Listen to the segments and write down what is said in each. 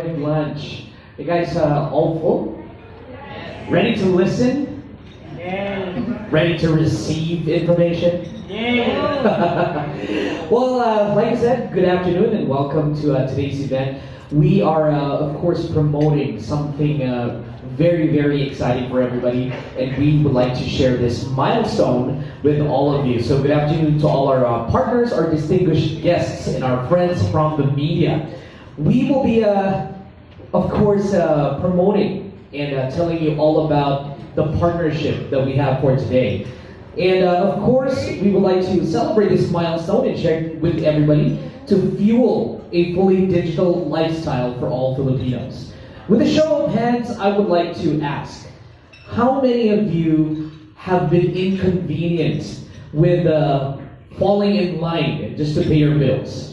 And lunch. You guys all full? Ready to listen? Ready to receive information? Well, like I said, good afternoon and welcome to today's event. We are, of course, promoting something very, very exciting for everybody, and we would like to share this milestone with all of you. So good afternoon to all our partners, our distinguished guests, and our friends from the media. We will be, of course, promoting and telling you all about the partnership that we have for today. And of course, we would like to celebrate this milestone and share it with everybody to fuel a fully digital lifestyle for all Filipinos. With a show of hands, I would like to ask, how many of you have been inconvenienced with falling in line just to pay your bills?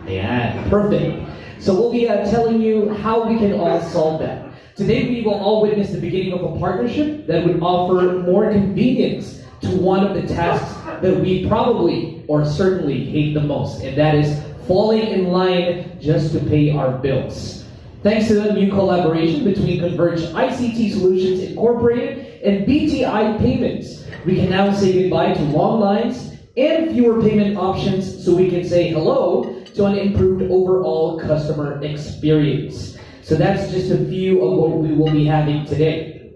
Yeah, perfect. So we'll be telling you how we can all solve that. Today we will all witness the beginning of a partnership that would offer more convenience to one of the tasks that we probably or certainly hate the most, and that is falling in line just to pay our bills. Thanks to the new collaboration between Converge ICT Solutions Incorporated and BTI Payments, we can now say goodbye to long lines and fewer payment options so we can say hello to an improved overall customer experience. So that's just a few of what we will be having today.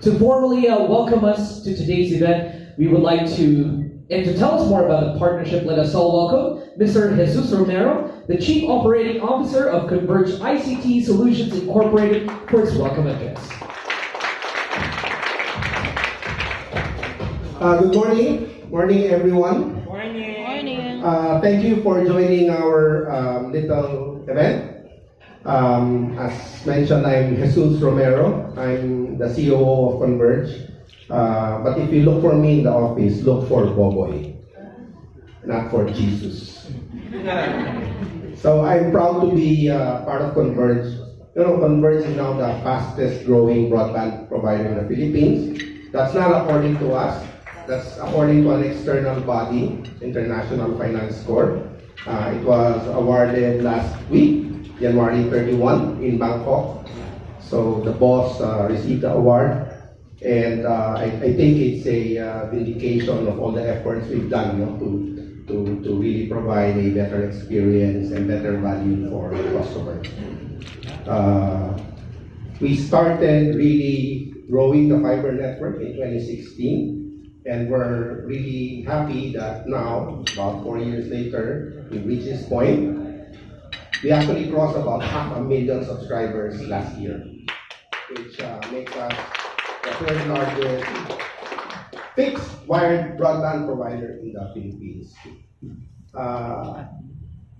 To formally welcome us to today's event, we would like and to tell us more about the partnership, let us all welcome Mr. Jesus Romero, the Chief Operating Officer of Converge ICT Solutions Incorporated, for his welcome address. Good morning. Morning, everyone. Morning. Thank you for joining our little event. As mentioned, I'm Jesus Romero. I'm the COO of Converge. But if you look for me in the office, look for Boboy, not for Jesus. So I'm proud to be part of Converge. You know, Converge is now the fastest growing broadband provider in the Philippines. That's not according to us. That's according to an external body, International Finance Corp. It was awarded last week, January 31 in Bangkok. So the boss received the award. And I think it's a vindication of all the efforts we've done, to really provide a better experience and better value for customers. We started really growing the fiber network in 2016. And we're really happy that now, about 4 years later, we've reached this point. We actually crossed about 500,000 subscribers last year, which makes us the third largest fixed wired broadband provider in the Philippines.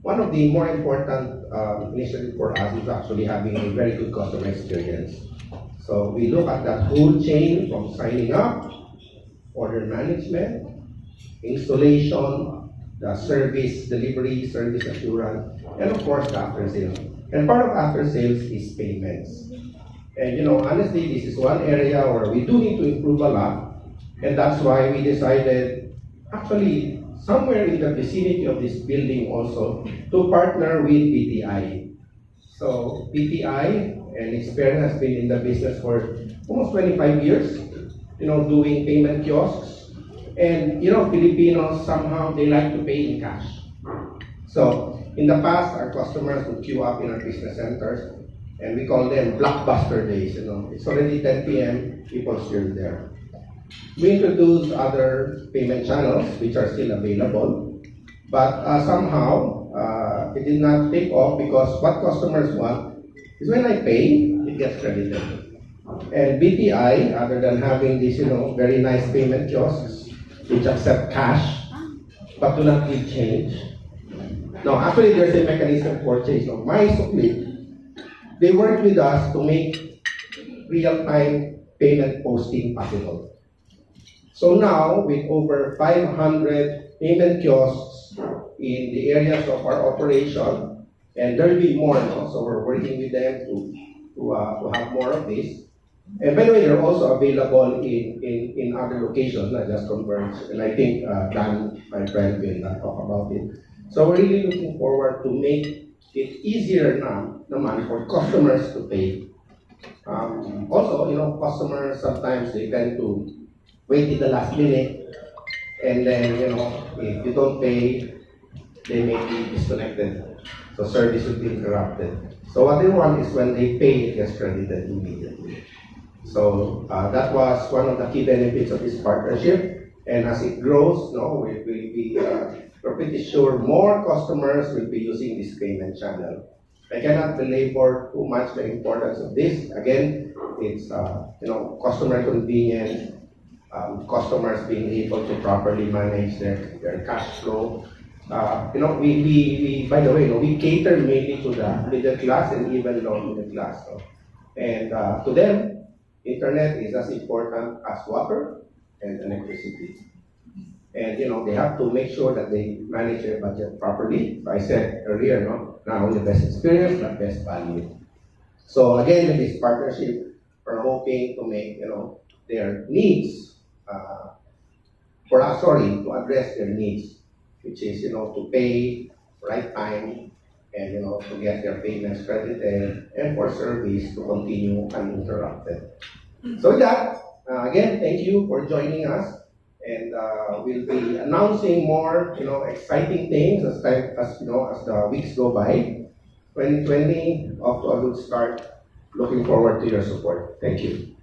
One of the more important initiatives for us is actually having a very good customer experience. So we look at that whole chain from signing up, order management, installation, the service delivery, service assurance, and of course the after sales. And part of after sales is payments. And honestly, this is one area where we do need to improve a lot, and that's why we decided, actually, somewhere in the vicinity of this building also, to partner with BTI. So BTI and Experian has been in the business for almost 25 years, doing payment kiosks. And Filipinos, somehow they like to pay in cash. So in the past, our customers would queue up in our business centers, and we call them blockbuster days. It's already 10 p.m., people still there. We introduced other payment channels which are still available, but somehow it did not take off because what customers want is when I pay, it gets credited. And BTI, other than having these very nice payment kiosks which accept cash but do not give change. No, actually there's a mechanism for change. They work with us to make real-time payment posting possible. So now, with over 500 payment kiosks in the areas of our operation, and there will be more, so we're working with them to have more of this. And by the way, they're also available in other locations, not just Converge. And I think Dan, my friend, will talk about it. So we're really looking forward to make it's easier naman for customers to pay. Also, customers sometimes they tend to wait in the last minute, and then, if you don't pay, they may be disconnected. So service will be interrupted. So what they want is when they pay, it gets credited immediately. So that was one of the key benefits of this partnership. And as it grows, we're pretty sure more customers will be using this payment channel. I cannot belabor too much the importance of this. Again, it's customer convenience, customers being able to properly manage their cash flow. We by the way, we cater mainly to the middle class and even low middle class. And to them, internet is as important as water and electricity. And they have to make sure that they manage their budget properly. So I said earlier, not only best experience but best value. So again, with this partnership, we're hoping to make their needs to address their needs, which is to pay right time and to get their payments credited and for service to continue uninterrupted. So with that, again, thank you for joining us. And we'll be announcing more, exciting things as the weeks go by. 2020 off to a good start. Looking forward to your support. Thank you.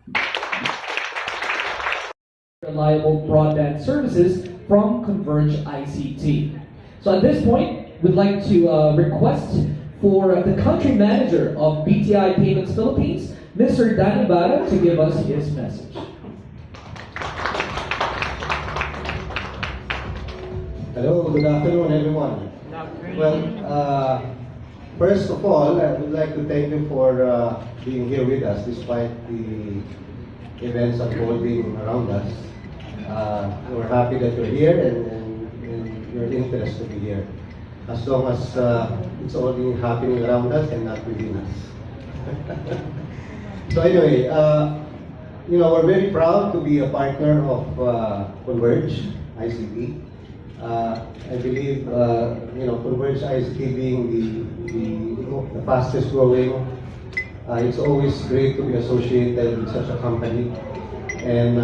Reliable broadband services from Converge ICT. So at this point, we'd like to request for the country manager of BTI Payments Philippines, Mr. Dan Ibarra, to give us his message. Hello, good afternoon, everyone. Well, first of all, I would like to thank you for being here with us despite the events unfolding around us. We're happy that you're here and you're interested to be here. As long as it's only happening around us and not within us. So anyway, we're very proud to be a partner of Converge ICT. I believe, Converge ICT being the fastest growing, it's always great to be associated with such a company. And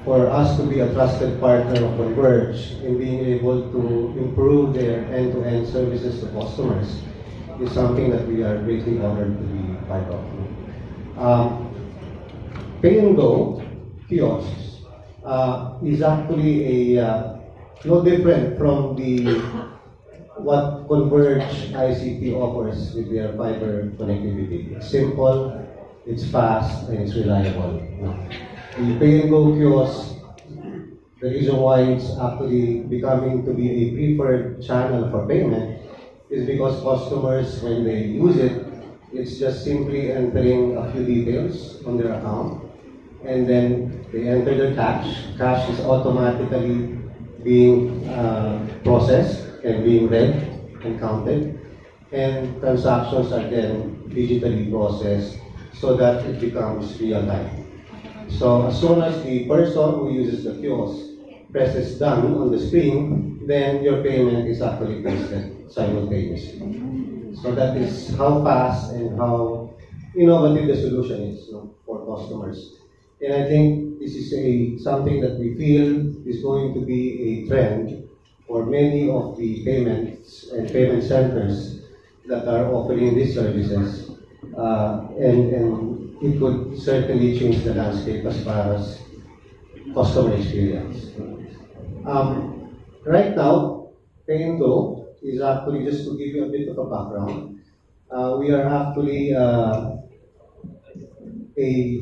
for us to be a trusted partner of Converge in being able to improve their end-to-end services to customers is something that we are greatly honored to be part of. Pay and Go kiosks is actually no different from what Converge ICT offers with their fiber connectivity. It's simple, it's fast, and it's reliable. The Pay and Go kiosk, the reason why it's actually becoming to be a preferred channel for payment is because customers, when they use it, it's just simply entering a few details on their account, and then they enter their cash. Cash is automatically being processed and being read and counted, and transactions are then digitally processed so that it becomes real time. So as soon as the person who uses the kiosk presses done on the screen, then your payment is actually posted simultaneously. So that is how fast and how innovative the solution is for customers. And I think this is something that we feel is going to be a trend for many of the payments and payment centers that are offering these services. And it could certainly change the landscape as far as customer experience. Right now, Pay and Go is actually, just to give you a bit of a background, we are actually a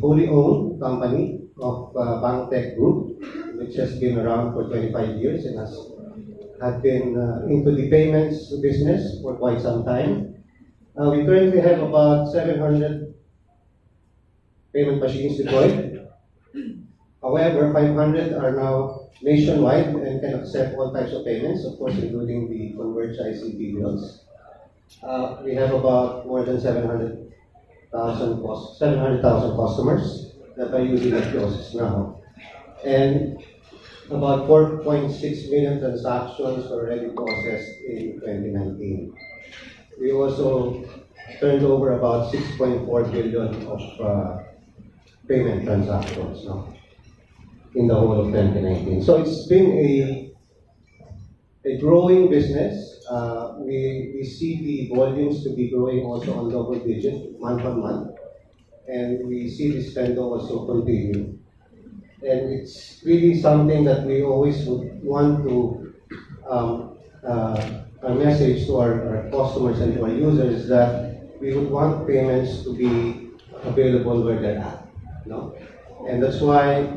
wholly owned company of BankTech Group, which has been around for 25 years and had been into the payments business for quite some time. We currently have about 700 payment machines deployed. However, 500 are now nationwide and can accept all types of payments, of course, including the Converge ICT bills. We have about more than 700,000 customers that are using the kiosks now. And about 4.6 million transactions were already processed in 2019. we also turned over about 6.4 billion of payment transactions, no, in the whole of 2019. So it's been a growing business. We see the volumes to be growing also on double digit month on month, and we see this trend also continue. And it's really something that we always would want to a message to our customers and to our users that we would want payments to be available where they're at. No? And that's why,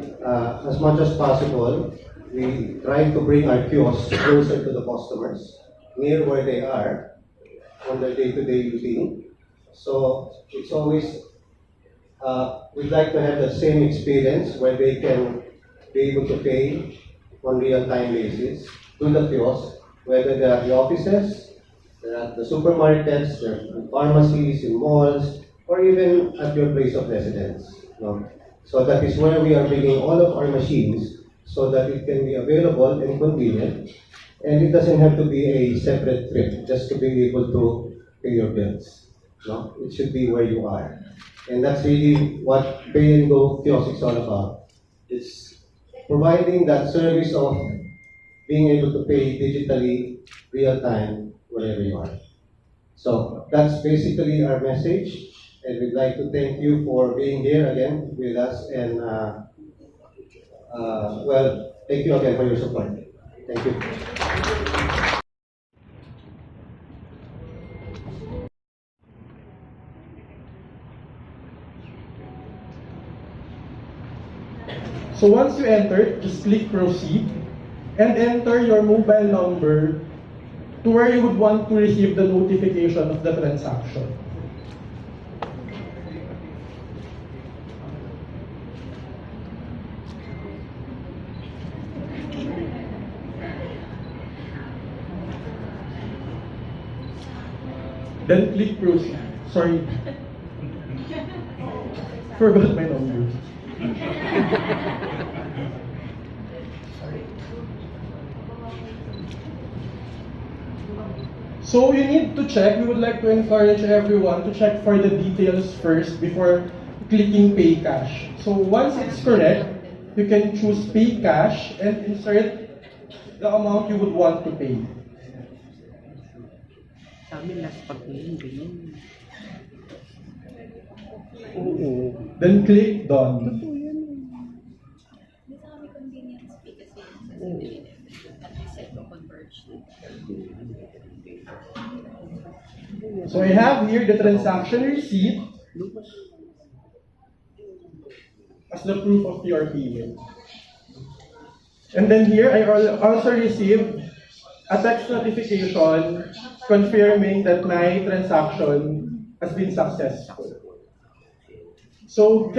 as much as possible, we try to bring our kiosks closer to the customers, near where they are on their day-to-day routine. So it's always, we'd like to have the same experience where they can be able to pay on real-time basis to the kiosk, whether they're at the offices, they're at the supermarkets, they're in pharmacies, in malls, or even at your place of residence. No? So that is where we are bringing all of our machines so that it can be available and convenient, and it doesn't have to be a separate trip just to be able to pay your bills. No? It should be where you are. And that's really what Pay and Go kiosk is all about. It's providing that service of being able to pay digitally, real time, wherever you are. So that's basically our message, and we'd like to thank you for being here again with us, and well, thank you again for your support. Thank you. So once you enter, just click proceed and enter your mobile number to where you would want to receive the notification of the transaction. Then click proceed. Sorry. Forgot my number. So you need to check, we would like to encourage everyone to check for the details first before clicking pay cash. So once it's correct, you can choose pay cash and insert the amount you would want to pay. Then click done. So I have here the transaction receipt as the proof of your payment. And then here I also received a text notification confirming that my transaction has been successful. So